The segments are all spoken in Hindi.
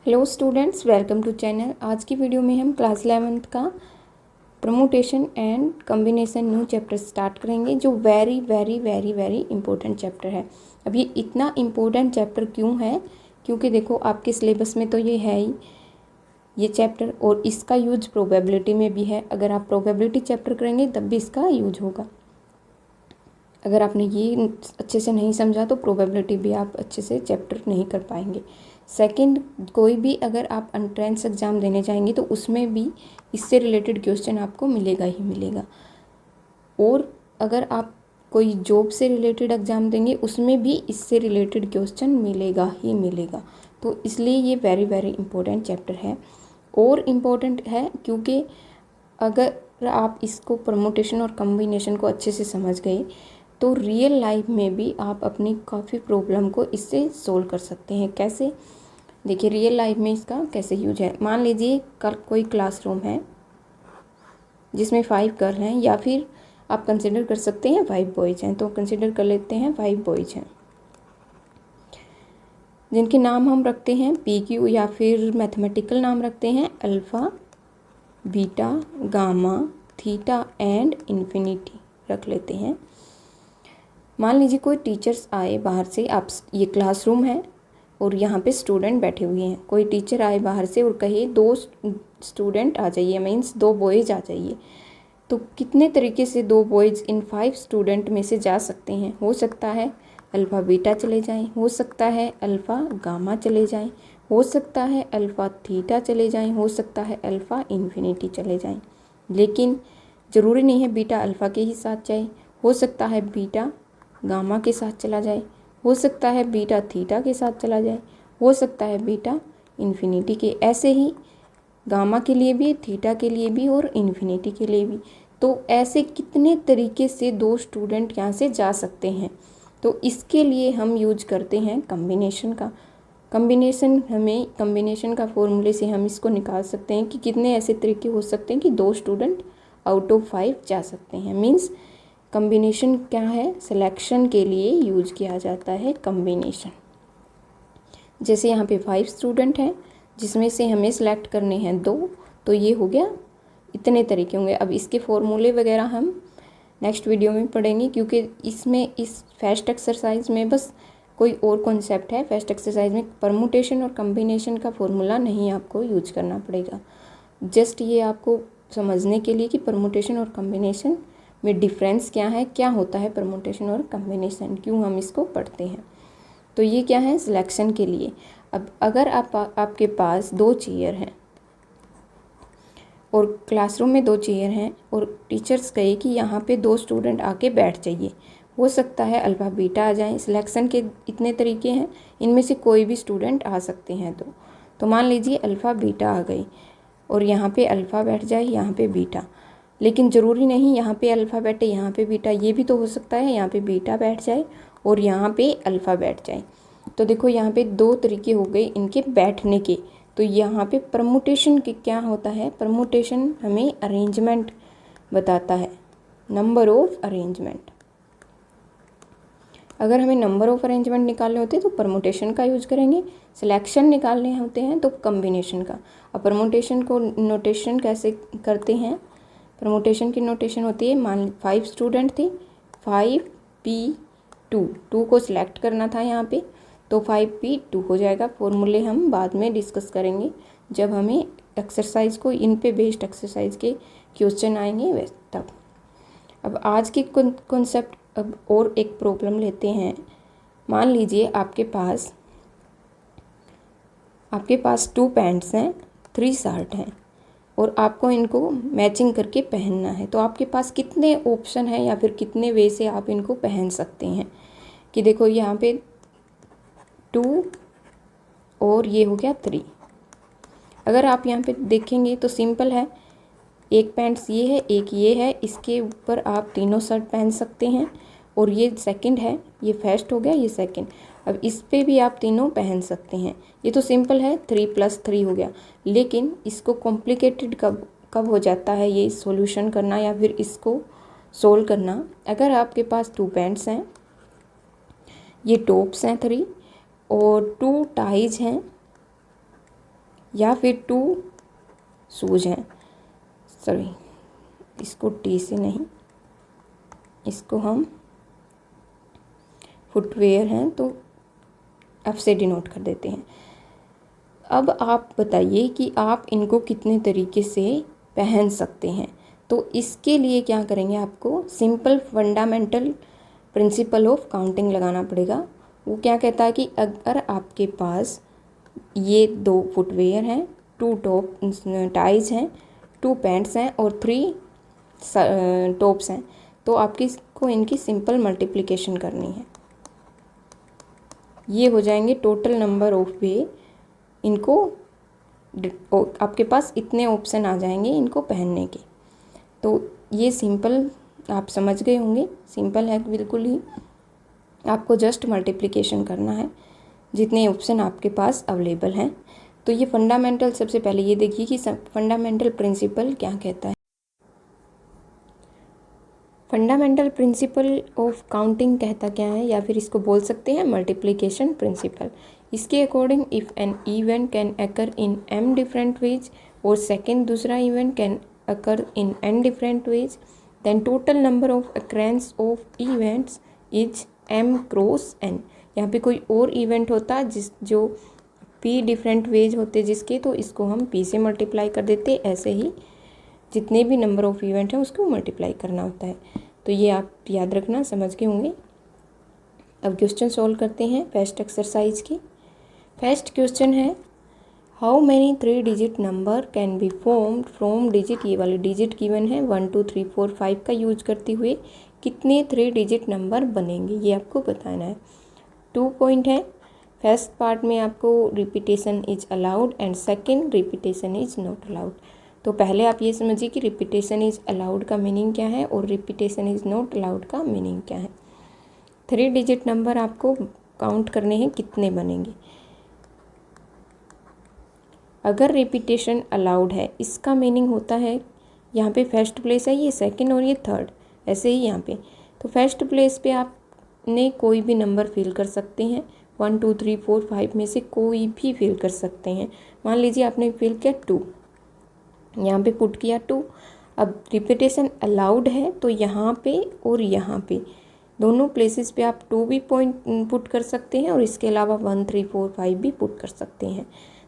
Hello students, welcome to channel. आज की वीडियो में हम क्लास 11th का permutation and combination new chapter start करेंगे, जो very very very very important chapter है। अब ये इतना इम्पोर्टेंट चैप्टर क्यों है? क्योंकि देखो, आपके सिलेबस में तो ये है ही ये चैप्टर, और इसका यूज प्रोबेबिलिटी में भी है। अगर आप प्रोबेबिलिटी चैप्टर करेंगे तब भी इसका यूज होगा। अगर आपने ये अच्छे से नहीं समझा तो प्रोबेबिलिटी भी आप अच्छे से चैप्टर नहीं कर पाएंगे। सेकंड, कोई भी अगर आप एंट्रेंस एग्ज़ाम देने जाएंगे तो उसमें भी इससे रिलेटेड क्वेश्चन आपको मिलेगा ही मिलेगा। और अगर आप कोई जॉब से रिलेटेड एग्ज़ाम देंगे उसमें भी इससे रिलेटेड क्वेश्चन मिलेगा ही मिलेगा। तो इसलिए ये वेरी वेरी इंपॉर्टेंट चैप्टर है। और इम्पोर्टेंट है क्योंकि अगर आप इसको परमुटेशन और कॉम्बिनेशन को अच्छे से समझ गए तो रियल लाइफ में भी आप अपनी काफ़ी प्रॉब्लम को इससे सोल्व कर सकते हैं। कैसे? देखिए, रियल लाइफ में इसका कैसे यूज है। मान लीजिए कोई क्लासरूम है जिसमें 5 गर्ल हैं, या फिर आप कंसिडर कर सकते हैं 5 बॉयज़ हैं। तो कंसिडर कर लेते हैं 5 बॉयज़ हैं जिनके नाम हम रखते हैं PQ, या फिर मैथमेटिकल नाम रखते हैं alpha, beta, gamma, theta and infinity रख लेते हैं। मान लीजिए कोई टीचर्स आए बाहर से। आप ये क्लासरूम है और यहाँ पे स्टूडेंट बैठे हुए हैं। कोई टीचर आए बाहर से और कहे 2 स्टूडेंट आ जाइए, मीन्स 2 बॉयज़ आ जाइए। तो कितने तरीके से 2 बॉयज़ इन 5 स्टूडेंट में से जा सकते हैं? हो सकता है अल्फ़ा बीटा चले जाएं, हो सकता है अल्फ़ा गामा चले जाएं, हो सकता है अल्फ़ा थीटा चले जाएं, हो सकता है अल्फ़ा इन्फिनिटी चले जाएं। लेकिन ज़रूरी नहीं है बीटा अल्फ़ा के ही साथ जाए। हो सकता है बीटा गामा के साथ चला जाए, हो सकता है बीटा थीटा के साथ चला जाए, हो सकता है बीटा इन्फिनिटी के। ऐसे ही गामा के लिए भी, थीटा के लिए भी और इन्फिनिटी के लिए भी। तो ऐसे कितने तरीके से 2 स्टूडेंट यहाँ से जा सकते हैं। तो इसके लिए हम यूज करते हैं कॉम्बिनेशन का। कॉम्बिनेशन का फॉर्मूले से हम इसको निकाल सकते हैं कि कितने ऐसे तरीके हो सकते हैं कि 2 स्टूडेंट आउट ऑफ 5 जा सकते हैं। मीन्स कॉम्बिनेशन क्या है? सिलेक्शन के लिए यूज किया जाता है कॉम्बिनेशन। जैसे यहाँ पे 5 स्टूडेंट हैं जिसमें से हमें सेलेक्ट करने हैं 2, तो ये हो गया, इतने तरीके होंगे। अब इसके फॉर्मूले वगैरह हम नेक्स्ट वीडियो में पढ़ेंगे, क्योंकि इसमें इस फर्स्ट एक्सरसाइज में बस कोई और कॉन्सेप्ट है। फर्स्ट एक्सरसाइज में परमुटेशन और कॉम्बिनेशन का फॉर्मूला नहीं आपको यूज करना पड़ेगा। जस्ट ये आपको समझने के लिए कि परमुटेशन और कॉम्बिनेशन में डिफरेंस क्या है, क्या होता है परमुटेशन और कॉम्बिनेशन, क्यों हम इसको पढ़ते हैं। तो ये क्या है? सिलेक्शन के लिए। अब अगर आपके पास 2 चेयर हैं और क्लासरूम में 2 चेयर हैं और टीचर्स कहे कि यहाँ पे 2 स्टूडेंट आके बैठ जाइए, हो सकता है अल्फ़ा बीटा आ जाए। सिलेक्शन के इतने तरीके हैं, इनमें से कोई भी स्टूडेंट आ सकते हैं। तो मान लीजिए अल्फ़ा बीटा आ गई और यहाँ पे अल्फ़ा बैठ जाए, यहाँ पे बीटा। लेकिन ज़रूरी नहीं यहाँ पे अल्फ़ा बैठे यहाँ पे बीटा, ये भी तो हो सकता है यहाँ पे बीटा बैठ जाए और यहाँ पे अल्फ़ा बैठ जाए। तो देखो, यहाँ पे 2 तरीके हो गए इनके बैठने के। तो यहाँ पे परमुटेशन के क्या होता है? परमुटेशन हमें अरेंजमेंट बताता है, नंबर ऑफ अरेंजमेंट। अगर हमें नंबर ऑफ अरेंजमेंट निकालने होते हैं तो परमुटेशन का यूज करेंगे, सिलेक्शन निकालने होते हैं तो कॉम्बिनेशन का। अब परमुटेशन को नोटेशन कैसे करते हैं? परमुटेशन की नोटेशन होती है, मान 5 स्टूडेंट थे, 5p2, 2 को सिलेक्ट करना था यहाँ पे, तो 5p2 हो जाएगा। फॉर्मूले हम बाद में डिस्कस करेंगे जब हमें एक्सरसाइज को, इन पे बेस्ड एक्सरसाइज के क्वेश्चन आएंगे वैसे तब। अब आज की कॉन्सेप्ट, अब और एक प्रॉब्लम लेते हैं। मान लीजिए आपके पास 2 पैंट्स हैं, 3 शर्ट हैं और आपको इनको मैचिंग करके पहनना है। तो आपके पास कितने ऑप्शन हैं या फिर कितने वे से आप इनको पहन सकते हैं? कि देखो, यहाँ पे 2 और ये हो गया 3। अगर आप यहाँ पे देखेंगे तो सिंपल है, एक पैंट्स ये है, एक ये है, इसके ऊपर आप तीनों शर्ट पहन सकते हैं। और ये सेकंड है, ये फर्स्ट हो गया, ये सेकंड। अब इस पे भी आप तीनों पहन सकते हैं। ये तो सिंपल है, 3 + 3 हो गया। लेकिन इसको कॉम्प्लिकेटेड कब हो जाता है ये सॉल्यूशन करना या फिर इसको सोल्व करना? अगर आपके पास 2 पैंट्स हैं, ये टॉप्स हैं 3 और 2 टाइज हैं या फिर 2 शूज़ हैं, सॉरी इसको टी से नहीं, इसको हम फुटवेयर हैं तो एफ से डिनोट कर देते हैं। अब आप बताइए कि आप इनको कितने तरीके से पहन सकते हैं। तो इसके लिए क्या करेंगे, आपको simple fundamental principle of counting लगाना पड़ेगा। वो क्या कहता है कि अगर आपके पास ये 2 फुटवेयर हैं, 2 टॉप टाइज हैं, 2 पैंट्स हैं और 3 टॉप्स हैं, तो आपको इनकी सिंपल मल्टीप्लिकेशन करनी है। ये हो जाएंगे टोटल नंबर ऑफ वे, इनको आपके पास इतने ऑप्शन आ जाएंगे इनको पहनने के। तो ये सिंपल आप समझ गए होंगे, सिंपल है बिल्कुल ही। आपको जस्ट मल्टीप्लिकेशन करना है जितने ऑप्शन आपके पास अवेलेबल हैं। तो ये फंडामेंटल, सबसे पहले ये देखिए कि फंडामेंटल प्रिंसिपल क्या कहता है। फंडामेंटल प्रिंसिपल ऑफ काउंटिंग कहता क्या है, या फिर इसको बोल सकते हैं मल्टीप्लिकेशन प्रिंसिपल। इसके according if an event can occur in m different ways, और सेकेंड दूसरा event can occur in n different ways, then total number of occurrence of events is m cross n। यहाँ पे कोई और इवेंट होता जो p डिफरेंट वेज होते जिसके, तो इसको हम p से मल्टीप्लाई कर देते। ऐसे ही जितने भी नंबर ऑफ इवेंट हैं उसको मल्टीप्लाई करना होता है। तो ये आप याद रखना, समझ के होंगे। अब क्वेश्चन सॉल्व करते हैं फर्स्ट एक्सरसाइज की। फर्स्ट क्वेश्चन है how many 3 digit number can be formed from digit, ये वाले डिजिट गिवन है 1 2 3 4 5 का यूज करते हुए कितने 3 डिजिट नंबर बनेंगे, ये आपको बताना है। 2 पॉइंट है। फर्स्ट पार्ट में आपको repetition is allowed and second repetition is not allowed. तो पहले आप ये समझिए कि रिपीटेशन इज अलाउड का मीनिंग क्या है और रिपीटेशन इज नॉट अलाउड का मीनिंग क्या है। 3 डिजिट नंबर आपको काउंट करने हैं, कितने बनेंगे। अगर रिपीटेशन अलाउड है, इसका मीनिंग होता है यहाँ पे फर्स्ट प्लेस है, ये सेकंड और ये थर्ड, ऐसे ही यहाँ पे। तो फर्स्ट प्लेस पे आपने कोई भी नंबर फिल कर सकते हैं, 1 2 3 4 5 में से कोई भी फिल कर सकते हैं। मान लीजिए आपने फिल किया 2, यहाँ पे पुट किया 2। अब रिपीटेशन अलाउड है तो यहाँ पे और यहाँ पे दोनों प्लेसेस पे आप 2 भी पॉइंट पुट कर सकते हैं और इसके अलावा 1 3 4 5 भी पुट कर सकते हैं।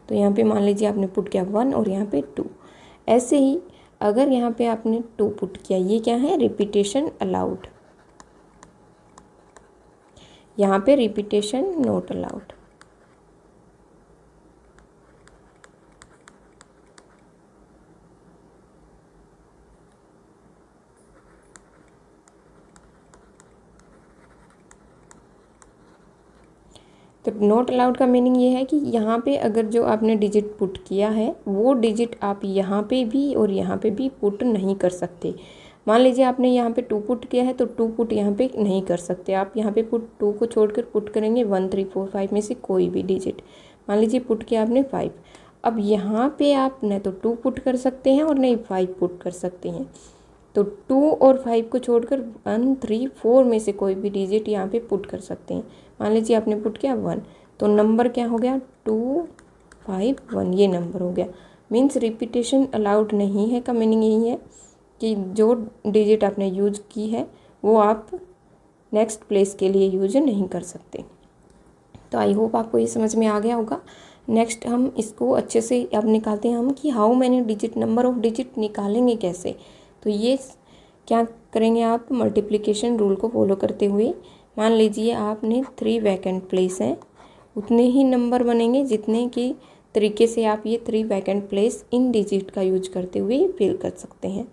तो यहाँ पे मान लीजिए आपने पुट किया 1 और यहाँ पे 2। ऐसे ही अगर यहाँ पे आपने 2 पुट किया, ये क्या है, रिपीटेशन अलाउड। यहाँ पे रिपीटेशन नॉट अलाउड। तो नॉट अलाउड का मीनिंग ये है कि यहाँ पे अगर जो आपने डिजिट पुट किया है वो डिजिट आप यहाँ पे भी और यहाँ पे भी पुट नहीं कर सकते। मान लीजिए आपने यहाँ पे 2 पुट किया है तो 2 पुट यहाँ पे नहीं कर सकते। आप यहाँ पे पुट 2 को छोड़कर पुट करेंगे 1 3 4 5 में से कोई भी डिजिट। मान लीजिए पुट किया आपने 5। अब यहाँ पे आप न तो 2 पुट कर सकते हैं और नहीं 5 पुट कर सकते हैं। तो 2 और 5 को छोड़कर 1 3 4 में से कोई भी डिजिट यहाँ पे पुट कर सकते हैं। मान लीजिए आपने पुट किया 1, तो नंबर क्या हो गया 2 5 1, ये नंबर हो गया। मीन्स रिपीटेशन अलाउड नहीं है का मीनिंग यही है कि जो डिजिट आपने यूज की है वो आप नेक्स्ट प्लेस के लिए यूज नहीं कर सकते। तो आई होप आपको ये समझ में आ गया होगा। नेक्स्ट हम इसको अच्छे से अब निकालते हैं हम कि how many digit, number of digit निकालेंगे कैसे। तो ये क्या करेंगे आप, मल्टीप्लिकेशन रूल को फॉलो करते हुए मान लीजिए आपने 3 वैकेंट प्लेस हैं, उतने ही नंबर बनेंगे जितने की तरीके से आप ये 3 वैकेंट प्लेस इन डिजिट का यूज करते हुए फिल कर सकते हैं।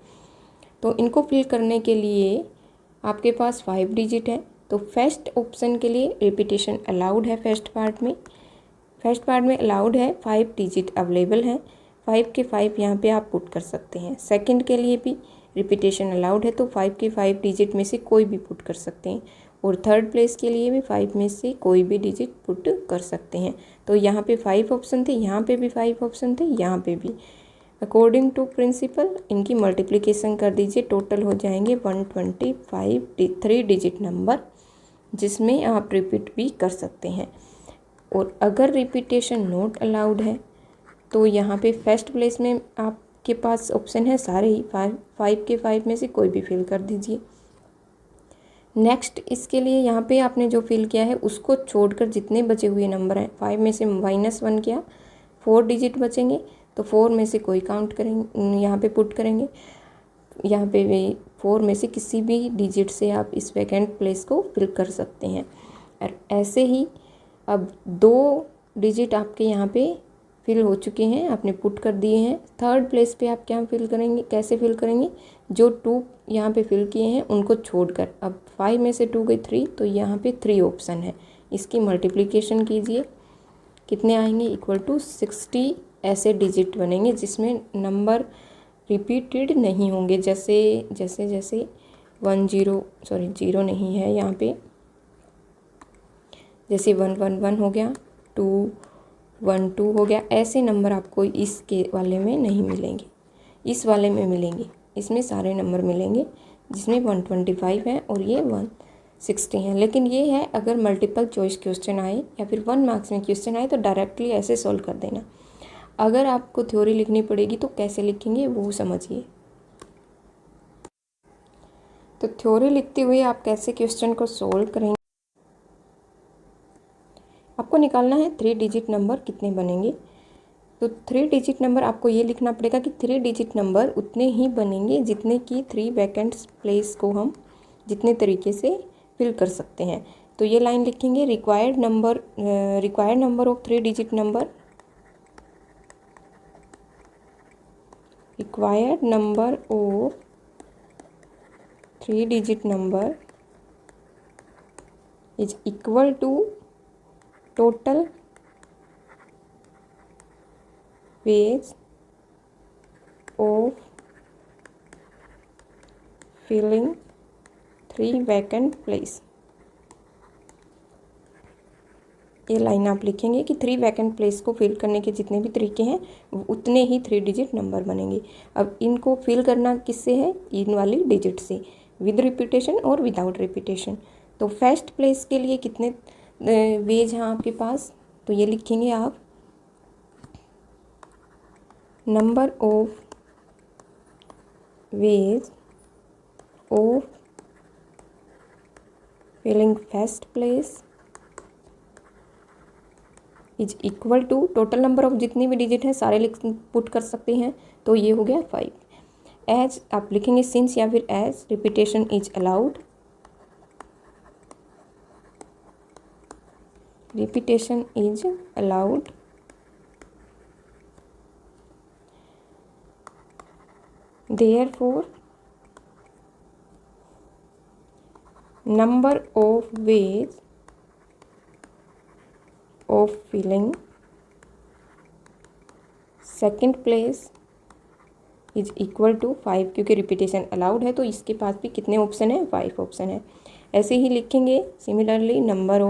तो इनको फिल करने के लिए आपके पास 5 डिजिट है। तो फर्स्ट ऑप्शन के लिए रिपीटेशन अलाउड है। फर्स्ट पार्ट में अलाउड है, 5 डिजिट अवेलेबल हैं, 5 के 5 यहाँ पे आप पुट कर सकते हैं। सेकंड के लिए भी रिपीटेशन अलाउड है तो 5 के 5 डिजिट में से कोई भी पुट कर सकते हैं। और थर्ड प्लेस के लिए भी 5 में से कोई भी डिजिट पुट कर सकते हैं। तो यहाँ पे 5 ऑप्शन थे, यहाँ पे भी 5 ऑप्शन थे, यहाँ पे भी। अकॉर्डिंग टू प्रिंसिपल इनकी मल्टीप्लिकेशन कर दीजिए, टोटल हो जाएंगे 125 3 डिजिट नंबर, जिसमें आप रिपीट भी कर सकते हैं। और अगर रिपीटेशन नॉट अलाउड है तो यहाँ पे फर्स्ट प्लेस में आपके पास ऑप्शन है सारे ही 5 के 5 में से कोई भी फिल कर दीजिए। नेक्स्ट इसके लिए यहाँ पे आपने जो फिल किया है उसको छोड़कर जितने बचे हुए नंबर हैं, 5 में से -1 किया, 4 डिजिट बचेंगे, तो 4 में से कोई काउंट करेंगे, यहाँ पे पुट करेंगे। यहाँ पे 4 में से किसी भी डिजिट से आप इस वैकेंट प्लेस को फिल कर सकते हैं। और ऐसे ही अब 2 डिजिट आपके यहाँ पे फिल हो चुके हैं, आपने पुट कर दिए हैं। थर्ड प्लेस पे आप क्या फिल करेंगे, कैसे फिल करेंगे, जो 2 यहाँ पे फिल किए हैं उनको छोड़कर। अब 5 में से 2 गई 3, तो यहाँ पे 3 ऑप्शन है, इसकी मल्टीप्लिकेशन कीजिए, कितने आएंगे, =60 ऐसे डिजिट बनेंगे जिसमें नंबर रिपीटेड नहीं होंगे। जैसे 0 नहीं है यहाँ पे, जैसे 111 हो गया, 212 हो गया, ऐसे नंबर आपको इसके वाले में नहीं मिलेंगे, इस वाले में मिलेंगे। इसमें सारे नंबर मिलेंगे जिसमें 125 है और ये 160 है। लेकिन ये है अगर मल्टीपल चॉइस क्वेश्चन आए या फिर 1 मार्क्स में क्वेश्चन आए तो डायरेक्टली ऐसे सॉल्व कर देना। अगर आपको थ्योरी लिखनी पड़ेगी तो कैसे लिखेंगे वो समझिए। तो थ्योरी लिखते हुए आप कैसे क्वेश्चन को सॉल्व करेंगे, आपको निकालना है 3 डिजिट नंबर कितने बनेंगे। तो 3 डिजिट नंबर आपको ये लिखना पड़ेगा कि 3 डिजिट नंबर उतने ही बनेंगे जितने की 3 वैकेंट प्लेस को हम जितने तरीके से फिल कर सकते हैं। तो ये लाइन लिखेंगे, required number of 3 digit number, required number of 3 digit number is equal to total ways of filling 3 vacant place। ये लाइन आप लिखेंगे कि 3 वैकेंट प्लेस को फिल करने के जितने भी तरीके हैं उतने ही 3 डिजिट नंबर बनेंगे। अब इनको फिल करना किससे है, इन वाली डिजिट से, विद रिपीटेशन और विदाउट रिपीटेशन। तो फर्स्ट प्लेस के लिए कितने वेज हैं आपके पास, तो ये लिखेंगे आप, number of ways of filling first place is equal to total number of जितनी भी डिजिट हैं सारे पुट कर सकते हैं, तो ये हो गया 5। एज आप लिखेंगे सिंस या फिर as repetition is allowed, repetition is allowed, therefore number of ways of filling second place is equal to 5, क्योंकि रिपीटेशन अलाउड है तो इसके पास भी कितने ऑप्शन है, 5 ऑप्शन है। ऐसे ही लिखेंगे similarly number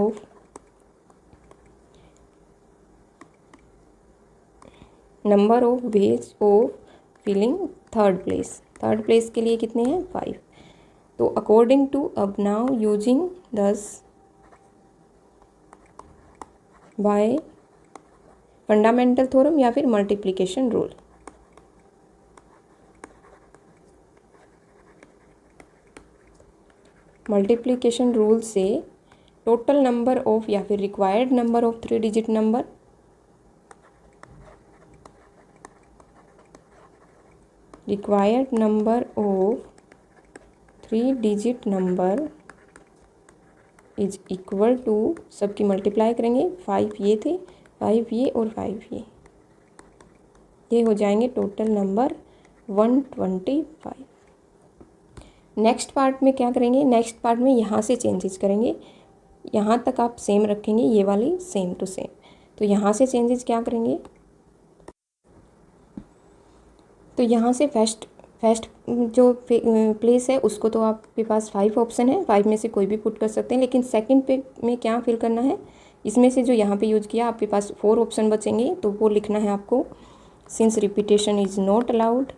of ways of filling third place के लिए कितने हैं, 5। तो अकॉर्डिंग टू, अब now using 10 by fundamental theorem या फिर मल्टीप्लिकेशन रूल, मल्टीप्लिकेशन रूल से टोटल नंबर ऑफ या फिर required number of 3 digit number required number of 3 digit number is equal to, सबकी मल्टीप्लाई करेंगे, 5 ये थे, 5 ये और 5 ये हो जाएंगे टोटल नंबर 125। नेक्स्ट पार्ट में क्या करेंगे, नेक्स्ट पार्ट में यहाँ से चेंजेस करेंगे, यहाँ तक आप सेम रखेंगे, ये वाली सेम टू सेम। तो यहाँ से चेंजेस क्या करेंगे, तो यहाँ से फर्स्ट जो प्लेस है उसको तो आपके पास 5 ऑप्शन है, 5 में से कोई भी पुट कर सकते हैं। लेकिन सेकंड पे में क्या फिल करना है, इसमें से जो यहाँ पे यूज किया आपके पास 4 ऑप्शन बचेंगे, तो वो लिखना है आपको, सिंस repetition is not allowed,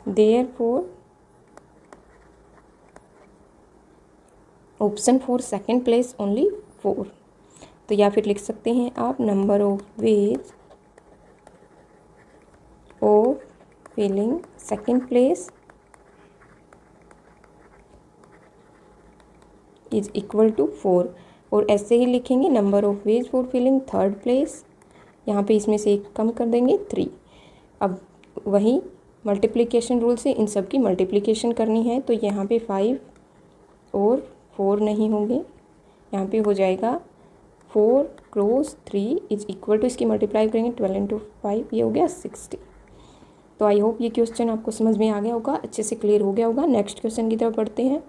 therefore option 4 second place only 4। तो या फिर लिख सकते हैं आप number of ways of filling second place is equal to 4। और ऐसे ही लिखेंगे number of ways for filling third place, यहाँ पे इसमें से एक कम कर देंगे 3। अब वही मल्टीप्लिकेशन रूल से इन सब की मल्टीप्लिकेशन करनी है, तो यहाँ पे 5 और 4 नहीं होंगे, यहाँ पे हो जाएगा 4 क्रॉस 3 इज इक्वल टू, इसकी मल्टीप्लाई करेंगे 12 इंटू 5, ये हो गया 60। तो आई होप ये क्वेश्चन आपको समझ में आ गया होगा, अच्छे से क्लियर हो गया होगा। नेक्स्ट क्वेश्चन की तरफ बढ़ते हैं।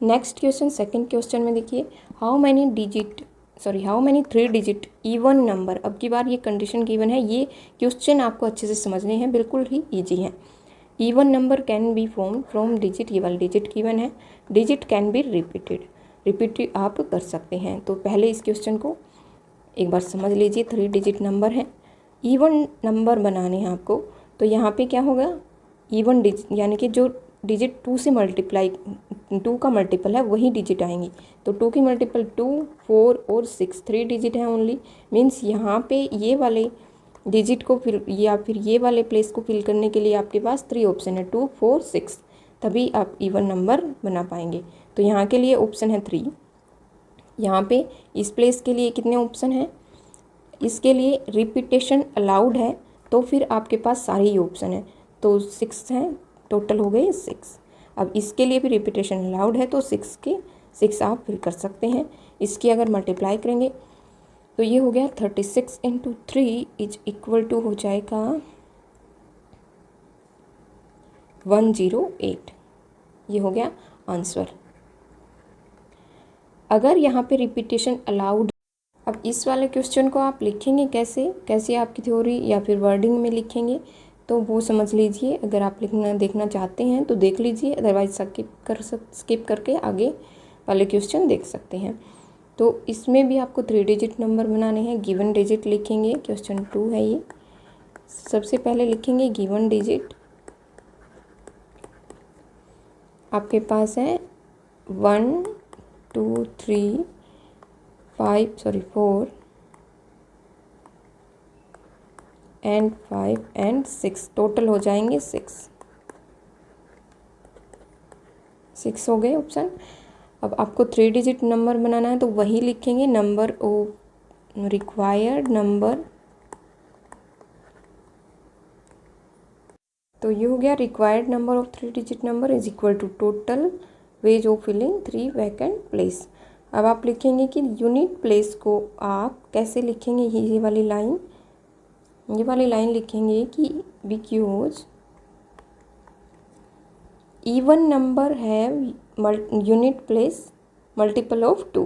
नेक्स्ट क्वेश्चन सेकंड क्वेश्चन में देखिए, how many 3 digit even number. अब की बार ये कंडीशन गिवन है, ये क्वेश्चन आपको अच्छे से समझने हैं, बिल्कुल ही ईजी है। Even number can B form from digit, ये वाला डिजिट गिवन है। डिजिट कैन बी रिपीटेड आप कर सकते हैं। तो पहले इस क्वेश्चन को एक बार समझ लीजिए। 3 डिजिट नंबर है, इवन नंबर बनाने हैं आपको, तो यहाँ पे क्या होगा, इवन डिजिट यानी कि जो डिजिट 2 से मल्टीप्लाई 2 का मल्टीपल है वही डिजिट आएंगी। तो 2 की मल्टीपल 2, 4 और 6, 3 डिजिट है ओनली। मीन्स यहाँ पे ये वाले डिजिट को फिल या फिर ये वाले प्लेस को फिल करने के लिए आपके पास 3 ऑप्शन है, 2, 4, 6, तभी आप इवन नंबर बना पाएंगे। तो यहाँ के लिए ऑप्शन है 3। यहाँ पे इस प्लेस के लिए कितने ऑप्शन हैं, इसके लिए रिपीटेशन अलाउड है, तो फिर आपके पास सारे ही ऑप्शन हैं, तो 6 हैं, टोटल हो गए 6। अब इसके लिए भी रिपीटेशन अलाउड है, तो 6 के 6 आप फिल कर सकते हैं। इसकी अगर मल्टीप्लाई करेंगे तो ये हो गया 36 इंटू 3 इज इक्वल टू हो जाएगा 108। ये हो गया आंसर। अगर यहाँ पे रिपीटेशन अलाउड, अब इस वाले क्वेश्चन को आप लिखेंगे कैसे आपकी थ्योरी या फिर वर्डिंग में लिखेंगे, तो वो समझ लीजिए। अगर आप देखना चाहते हैं तो देख लीजिए, अदरवाइज स्किप करके आगे वाले क्वेश्चन देख सकते हैं। तो इसमें भी आपको 3 डिजिट नंबर बनाने हैं। गिवन डिजिट लिखेंगे, क्वेश्चन 2 है ये। सबसे पहले लिखेंगे गिवन डिजिट, आपके पास है 1 2 3 4 एंड 5 एंड 6, टोटल हो जाएंगे 6 हो गए ऑप्शन। अब आपको 3 डिजिट नंबर बनाना है, तो वही लिखेंगे नंबर ऑफ रिक्वायर्ड नंबर। तो ये हो गया required number of 3 digit number is equal to total ways of filling 3 vacant place. अब आप लिखेंगे कि यूनिट प्लेस को आप कैसे लिखेंगे, ये वाली लाइन लिखेंगे कि because even number have unit place multiple of 2,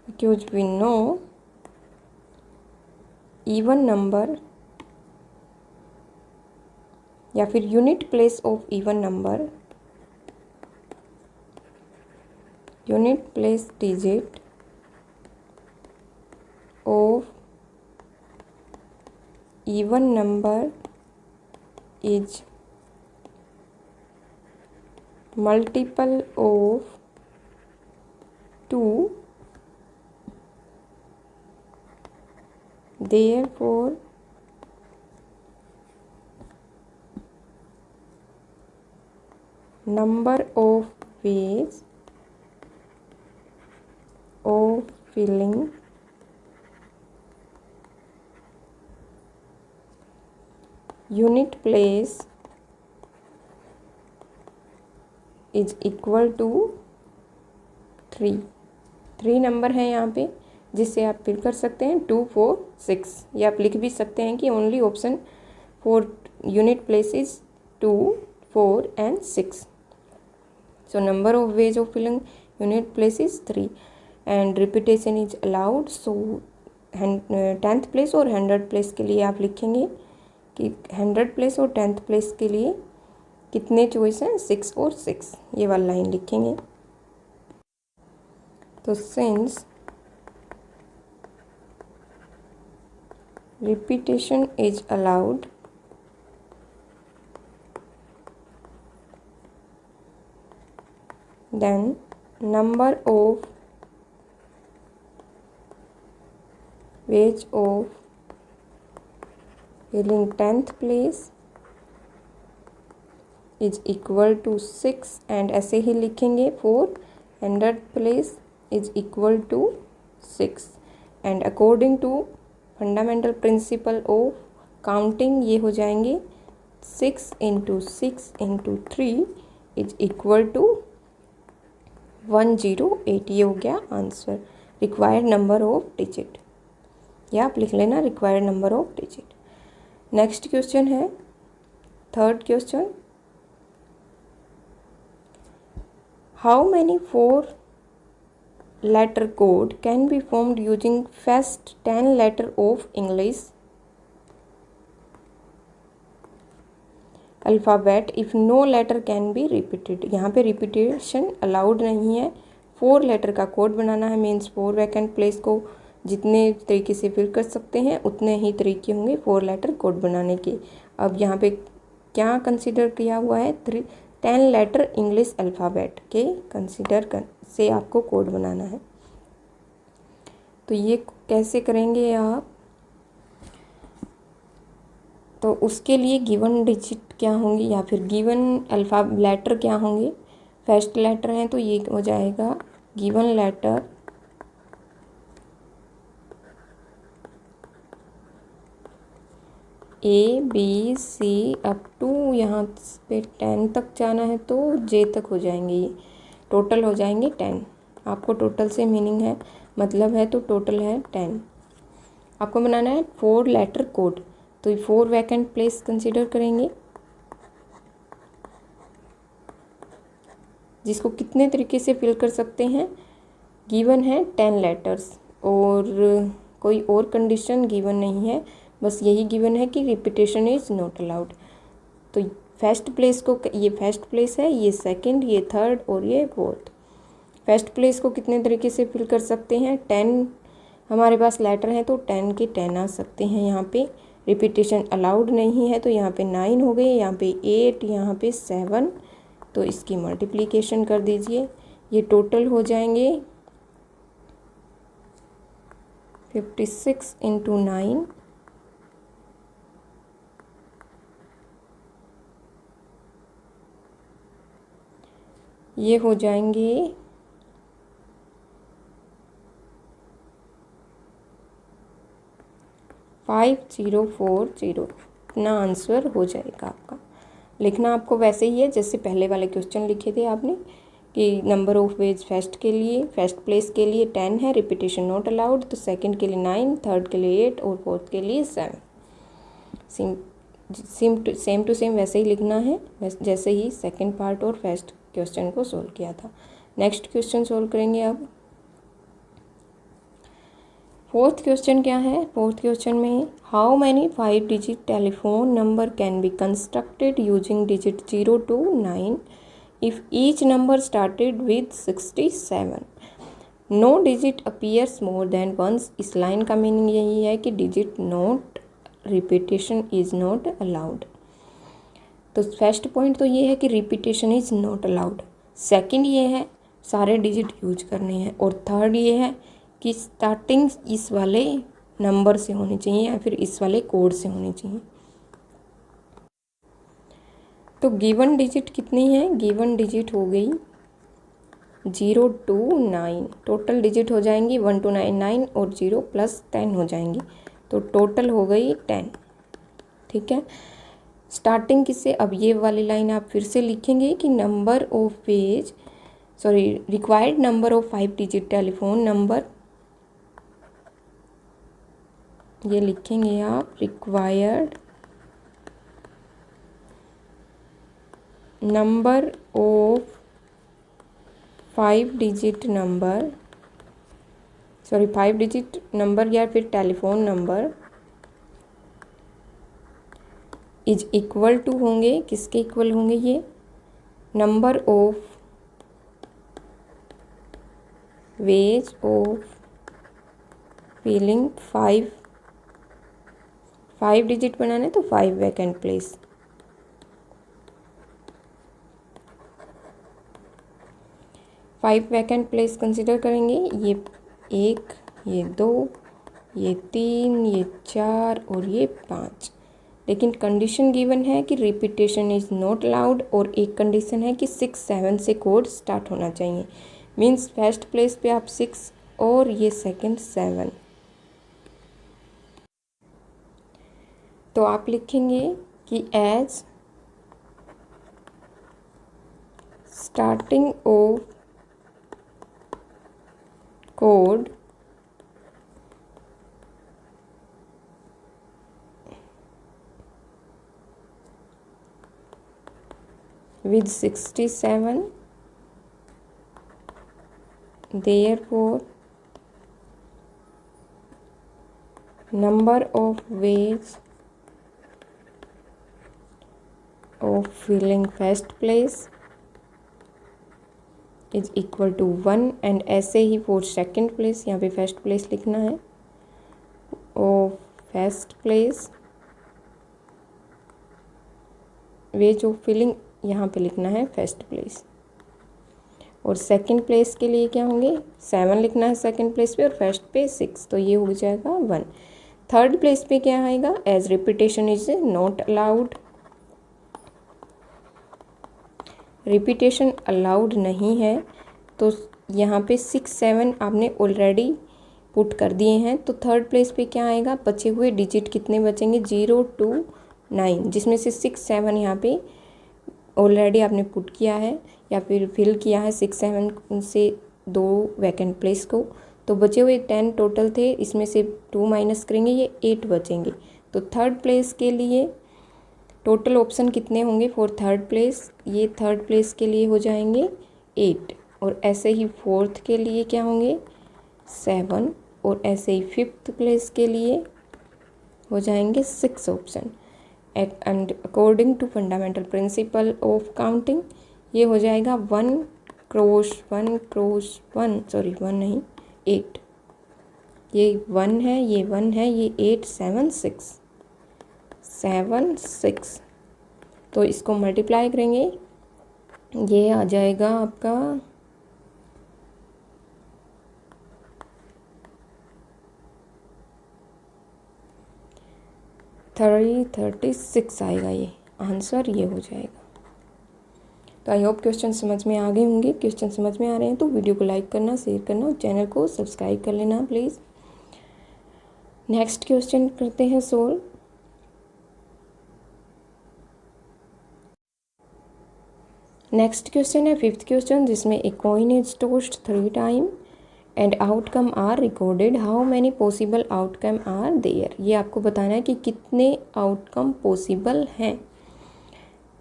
because we know even number या फिर unit place of even number, unit place digit of even number is multiple of 2, therefore number of ways of filling unit place is equal to 3 number है यहाँ पे, जिससे आप फिल कर सकते हैं 2, 4, 6, या आप लिख भी सकते हैं कि only option 4 unit place is 2, 4 and 6। So number of ways of filling unit place is 3 and repetition is allowed. So 10th place और 100th प्लेस के लिए आप लिखेंगे कि 100 प्लेस और 10th प्लेस के लिए कितने चॉइस हैं, 6 और 6, ये वाला लाइन लिखेंगे। तो since repetition is allowed then number of wage of filling 10th place is equal to 6 and ऐसे ही लिखेंगे 400th place is equal to 6 and according to fundamental principle of counting ये हो जाएंगे 6 into 6 into 3 is equal to 108। ये हो गया answer, required number of digit, या आप लिख लेना required number of digit. Next question है third question, how many 4 letter code can be formed using first 10 letter of English alphabet if no letter can be repeated। यहाँ पे रिपीटेशन अलाउड नहीं है, 4 लेटर का कोड बनाना है, मीन्स 4 वैकेंट प्लेस को जितने तरीके से फिल कर सकते हैं उतने ही तरीके होंगे 4 लेटर कोड बनाने के। अब यहाँ पे क्या कंसिडर किया हुआ है, 10 लेटर इंग्लिश अल्फ़ाबेट के कंसिडर से आपको कोड बनाना है। तो ये कैसे करेंगे आप, तो उसके लिए गिवन डिजिट क्या होंगी या फिर गिवन लेटर क्या होंगे। फर्स्ट लेटर हैं तो ये हो जाएगा given letter A B C up to यहाँ पे 10 तक जाना है तो J तक हो जाएंगे, ये टोटल हो जाएंगे 10। आपको टोटल से मीनिंग है, मतलब है, तो टोटल है 10। आपको बनाना है 4 लेटर कोड, तो ये 4 वैकेंट प्लेस कंसिडर करेंगे, जिसको कितने तरीके से फिल कर सकते हैं। गिवन है 10 लेटर्स और कोई और कंडीशन गिवन नहीं है, बस यही गिवन है कि रिपीटेशन इज़ नॉट अलाउड। तो फर्स्ट प्लेस को, ये फर्स्ट प्लेस है, ये सेकंड, ये थर्ड और ये फोर्थ। फर्स्ट प्लेस को कितने तरीके से फिल कर सकते हैं, 10 हमारे पास लेटर हैं तो 10 के 10 आ सकते हैं। यहाँ पे रिपीटेशन अलाउड नहीं है तो यहाँ पे 9 हो गए, यहाँ पे 8, यहाँ पे 7, तो इसकी मल्टीप्लिकेशन कर दीजिए, ये टोटल हो जाएंगे 56 इंटू 9 ये हो जाएंगे 5040। इतना आंसर हो जाएगा आपका। लिखना आपको वैसे ही है जैसे पहले वाले क्वेश्चन लिखे थे आपने, कि नंबर ऑफ वेज फर्स्ट के लिए, फर्स्ट प्लेस के लिए 10 है, रिपीटेशन नॉट अलाउड, तो सेकंड के लिए 9, थर्ड के लिए 8 और फोर्थ के लिए 7। सेम टू सेम वैसे ही लिखना है जैसे ही सेकंड पार्ट और फर्स्ट क्वेश्चन को सोल्व किया था। नेक्स्ट क्वेश्चन सोल्व करेंगे अब। फोर्थ क्वेश्चन क्या है, फोर्थ क्वेश्चन में how many 5 digit telephone number can be constructed using digit 0 to 9 if each number started with 67, no digit appears more than once. इस लाइन का मीनिंग यही है कि digit not, repetition is not allowed. तो फर्स्ट पॉइंट तो ये है कि repetition is not allowed, second ये है सारे डिजिट यूज करने हैं, और थर्ड ये है कि स्टार्टिंग इस वाले नंबर से होनी चाहिए या फिर इस वाले कोड से होनी चाहिए। तो गिवन डिजिट कितनी है, गिवन डिजिट हो गई 0 to 9, टोटल डिजिट हो जाएंगी 1 to 9, 9 और 0 प्लस 10 हो जाएंगी, तो टोटल हो गई 10। ठीक है, स्टार्टिंग किससे, अब ये वाली लाइन आप फिर से लिखेंगे कि number of page, sorry, required number of 5 digit telephone number, ये लिखेंगे आप required number of 5 digit number, sorry 5 digit number या फिर telephone number is equal to होंगे, किसके इक्वल होंगे, ये number of ways of filling 5 digit बनाने तो 5 vacant place. 5 vacant place consider करेंगे। ये 1, ये 2, ये 3, ये 4 और ये 5। लेकिन कंडीशन गिवन है कि रिपीटेशन इज़ नॉट अलाउड, और एक कंडीशन है कि 6, 7 से कोड स्टार्ट होना चाहिए। मीन्स फर्स्ट प्लेस पे आप 6 और ये सेकंड 7। तो आप लिखेंगे कि as starting of code with 67, therefore number of ways of filling first place is equal to 1, and ऐसे ही फॉर सेकेंड प्लेस, यहाँ पे फर्स्ट प्लेस लिखना है, of first place ways of filling यहाँ पे लिखना है फर्स्ट प्लेस, और सेकंड प्लेस के लिए क्या होंगे 7 लिखना है सेकंड प्लेस पे, और फर्स्ट पे 6, तो ये हो जाएगा 1। थर्ड प्लेस पे क्या आएगा, as repetition is not allowed, repetition allowed नहीं है, तो यहाँ पे 6, 7 आपने ऑलरेडी पुट कर दिए हैं। तो थर्ड प्लेस पे क्या आएगा, बचे हुए डिजिट कितने बचेंगे 0 to 9, जिसमें से 6, 7 यहाँ पे ऑलरेडी आपने पुट किया है या फिर फिल किया है 6, 7 से 2 वैकेंट प्लेस को, तो बचे हुए 10 टोटल थे, इसमें से 2 माइनस करेंगे, ये 8 बचेंगे। तो थर्ड प्लेस के लिए टोटल ऑप्शन कितने होंगे फॉर थर्ड प्लेस, ये थर्ड प्लेस के लिए हो जाएंगे 8, और ऐसे ही फोर्थ के लिए क्या होंगे 7, और ऐसे ही फिफ्थ प्लेस के लिए हो जाएंगे 6 option. And according to fundamental principle of counting ये हो जाएगा 1 क्रॉस 1 क्रॉस 1, सॉरी 1 नहीं 8, ये 1 है, ये 1 है, ये 8 7 6 7 6, तो इसको मल्टीप्लाई करेंगे, ये आ जाएगा आपका 36 आएगा, ये आंसर ये हो जाएगा। तो आई होप क्वेश्चन समझ में आ गए होंगे। क्वेश्चन समझ में आ रहे हैं तो वीडियो को लाइक करना, शेयर करना और चैनल को सब्सक्राइब कर लेना प्लीज़। नेक्स्ट क्वेश्चन करते हैं सोल्व। नेक्स्ट क्वेश्चन है 5th क्वेश्चन, जिसमें a coin is tossed 3 time and outcome are recorded, how many possible outcome are there. ये आपको बताना है कि कितने आउटकम पॉसिबल हैं।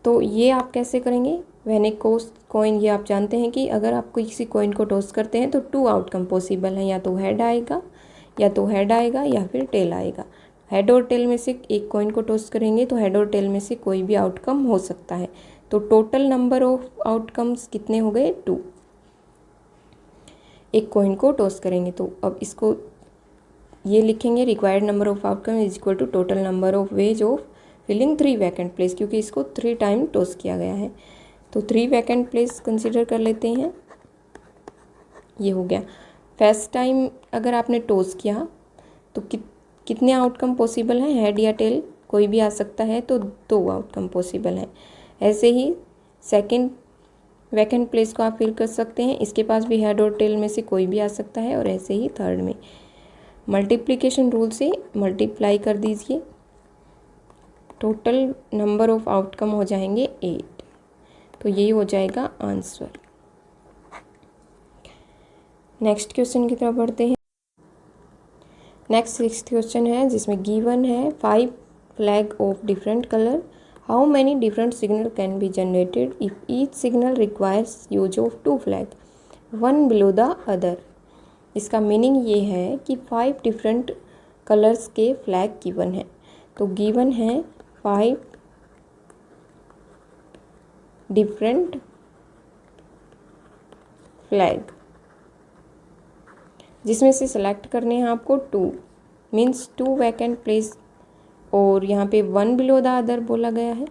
तो ये आप कैसे करेंगे, व्हेन ए कॉइन, ये आप जानते हैं कि अगर आप किसी कॉइन को टॉस करते हैं तो 2 आउटकम पॉसिबल हैं, या तो हेड आएगा या फिर टेल आएगा। हेड और टेल में से एक कॉइन को टॉस करेंगे तो हेड और टेल में से कोई भी आउटकम हो सकता है। तो टोटल नंबर ऑफ आउटकम्स कितने हो गए 2। एक कॉइन को टॉस करेंगे तो अब इसको ये लिखेंगे, required number of outcome is equal to total number of ways of filling 3 vacant place, क्योंकि इसको 3 टाइम टॉस किया गया है। तो 3 वैकेंट प्लेस कंसिडर कर लेते हैं, ये हो गया। फर्स्ट टाइम अगर आपने टॉस किया तो कितने आउटकम पॉसिबल हैं, हेड या टेल कोई भी आ सकता है, तो 2 आउटकम पॉसिबल हैं। ऐसे ही सेकंड वैकेंट प्लेस को आप फिल कर सकते हैं, इसके पास भी हेड और टेल में से कोई भी आ सकता है, और ऐसे ही थर्ड में मल्टीप्लिकेशन रूल से मल्टीप्लाई कर दीजिए, टोटल नंबर ऑफ आउटकम हो जाएंगे 8, तो यही हो जाएगा आंसर। नेक्स्ट क्वेश्चन की तरफ बढ़ते हैं। नेक्स्ट 6th क्वेश्चन है, जिसमें गिवन है 5 flag of different colour, how many different signal can be generated if each signal requires use of 2 flag, 1 below the other. इसका मीनिंग ये है कि 5 डिफरेंट कलर्स के फ्लैग गिवन है। तो गिवन है 5 डिफरेंट फ्लैग, जिसमें से सेलेक्ट करने हैं आपको 2, मीन्स 2 वैकेंट प्लेस, और यहाँ पे 1 बिलो द अदर बोला गया है,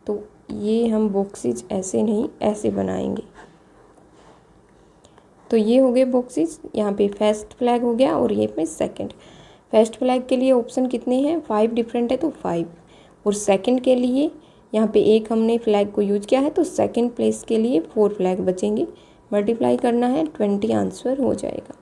तो ये हम बॉक्सेज ऐसे नहीं ऐसे बनाएंगे। तो ये हो गए बॉक्सेस। यहाँ पे फर्स्ट फ्लैग हो गया और ये पे सेकंड। फर्स्ट फ्लैग के लिए ऑप्शन कितने हैं, 5 डिफरेंट है तो 5। और सेकंड के लिए यहाँ पे एक हमने फ्लैग को यूज किया है तो सेकंड प्लेस के लिए 4 फ्लैग बचेंगे। मल्टीप्लाई करना है 20 आंसर हो जाएगा।